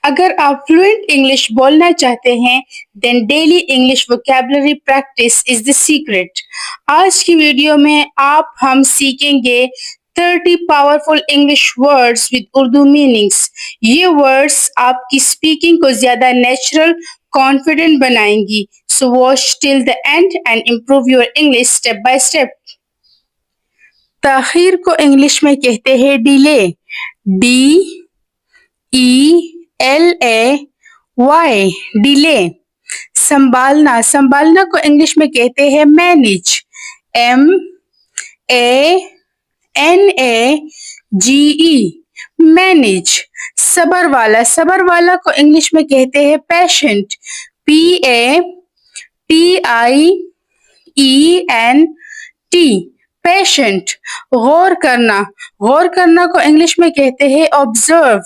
اگر آپ fluent English بولنا چاہتے ہیں then daily English vocabulary practice is the secret. آج کی ویڈیو میں ہم سیکھیں گے 30 powerful English words with Urdu meanings. یہ ورڈز آپ کی اسپیکنگ کو زیادہ نیچرل کانفیڈنٹ بنائیں گی. So watch till the end and improve your English step by step. تاخیر کو انگلش میں کہتے ہیں ڈیلے. DELAY delay. سنبھالنا کو انگلش میں کہتے ہیں مینیج. MANAGE manage. صبر والا کو انگلش میں کہتے ہیں پیشنٹ. PATIENT patient. غور کرنا کو انگلش میں کہتے ہیں آبزرو.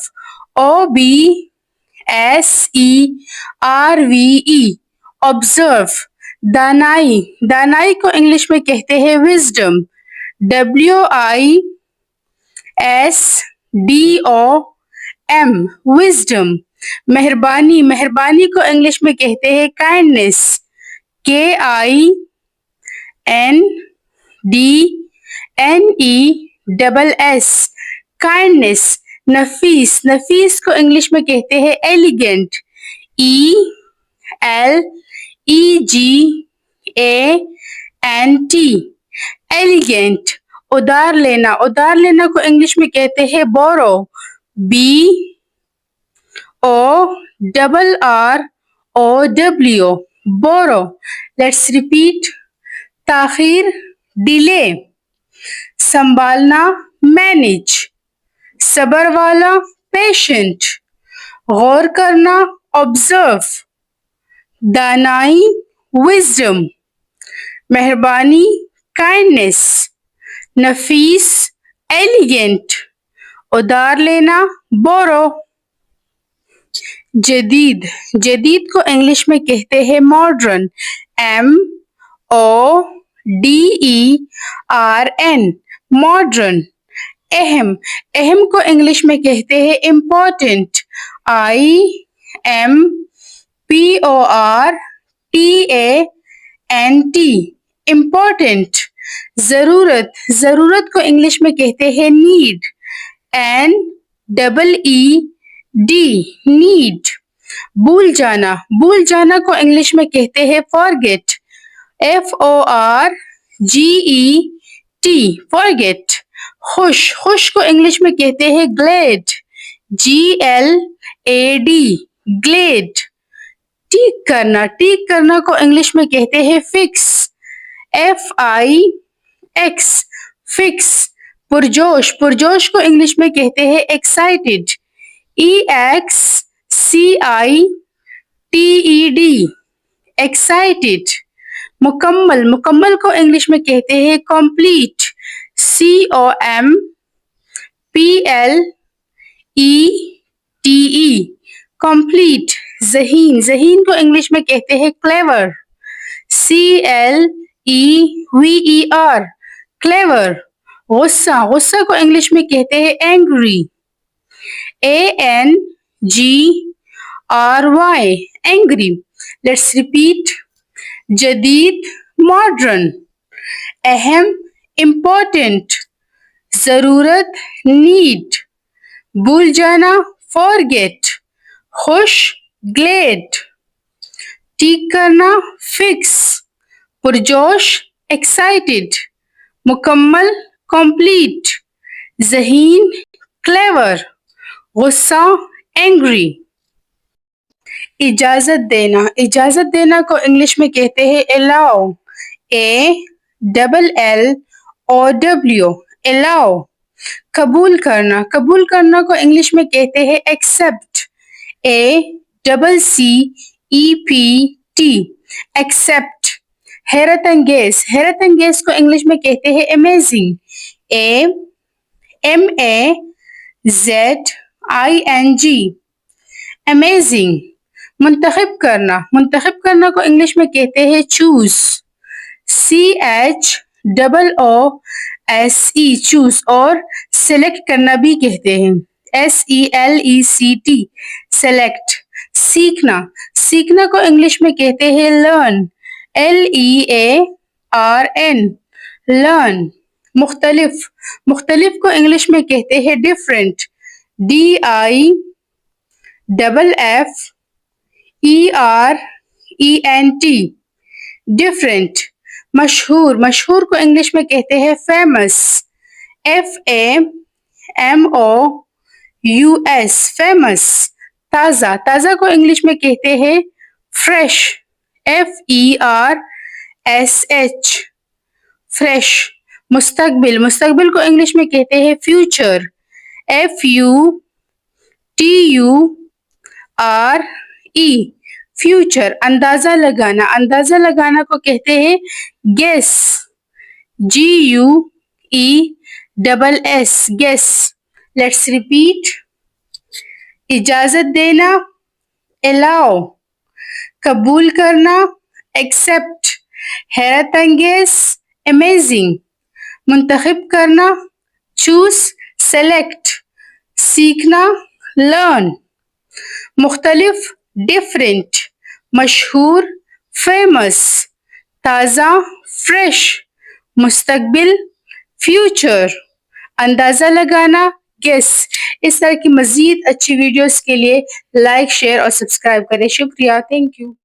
OBSERVE observe. دانائی کو انگلش میں کہتے ہیں وزڈم. WISDOM wisdom. مہربانی کو انگلش میں کہتے ہیں کائنڈنس. KINDNESS kindness. نفیس کو انگلش میں کہتے ہیں ایلیگنٹ. ELEGANT elegant. ادار لینا کو انگلش میں کہتے ہیں borrow. BORROW borrow. Let's repeat. تاخیر ڈیلے. سنبھالنا مینیج. صبر والا پیشنٹ. غور کرنا آبزرو. دانائی وزڈم. مہربانی کائنڈنس. نفیس ایلیگنٹ. ادار لینا بورو. جدید کو انگلش میں کہتے ہیں ماڈرن. MODERN modern. اہم کو انگلش میں کہتے ہیں امپورٹنٹ. IMPORTANT important. ضرورت کو انگلش میں کہتے ہیں نیڈ. NEED need. بھول جانا کو انگلش میں کہتے ہیں فارگیٹ. FORGET forget. خوش کو انگلش میں کہتے ہیں گلیڈ. GLAD Glade. ٹھیک کرنا کو انگلش میں کہتے ہیں فکس. FIX fix. پرجوش کو انگلش میں کہتے ہیں ایکسائٹیڈ. EXCITED excited. مکمل کو انگلش میں کہتے ہیں کمپلیٹ. COMPLETE complete. ذہین کو انگلش میں کہتے ہیں کلیور. CLEVER clever. غصہ کو انگلش میں کہتے ہیں angry. ANGRY angry. Let's repeat. جدید ماڈرن. اہم امپورٹنٹ. ضرورت نیڈ. بھول جانا فارگیٹ. خوش گلیڈ. ٹھیک کرنا فکس. پرجوش ایکسائٹیڈ. مکمل کمپلیٹ. ذہین کلیور. غصہ اینگری. اجازت دینا کو انگلش میں کہتے ہیں allow. ALLOW allow. قبول کرنا کو انگلش میں کہتے ہیں accept. ACCEPT accept. حیرت انگیز کو انگلش میں کہتے ہیں amazing. AMAZING amazing. منتخب کرنا کو انگلش میں کہتے ہیں choose. CHOOSE choose. اور سلیکٹ کرنا بھی کہتے ہیں. SELECT select. سیکھنا, سیکھنا کو انگلش میں کہتے ہیں learn, Learn. learn. مختلف, مختلف کو انگلش میں کہتے ہیں different, DIFFERENT. different. مشہور, مشہور کو انگلش میں کہتے ہیں famous, FAMOUS, famous. تازہ, تازہ کو انگلش میں کہتے ہیں fresh, FERSH, fresh. مستقبل, مستقبل کو انگلش میں کہتے ہیں future, FUTURE, future. اندازہ لگانا, اندازہ لگانا کو کہتے ہیں guess, GUESS, guess. Let's repeat. اجازت دینا, allow. قبول کرنا, accept. حیرت انگیز, amazing. منتخب کرنا, choose, select. سیکھنا, learn. مختلف, different. مشہور, famous. تازہ, fresh. مستقبل, future. اندازہ لگانا, guess. اس طرح کی مزید اچھی ویڈیوز کے لیے لائک, شیئر اور سبسکرائب کریں. شکریہ. Thank you.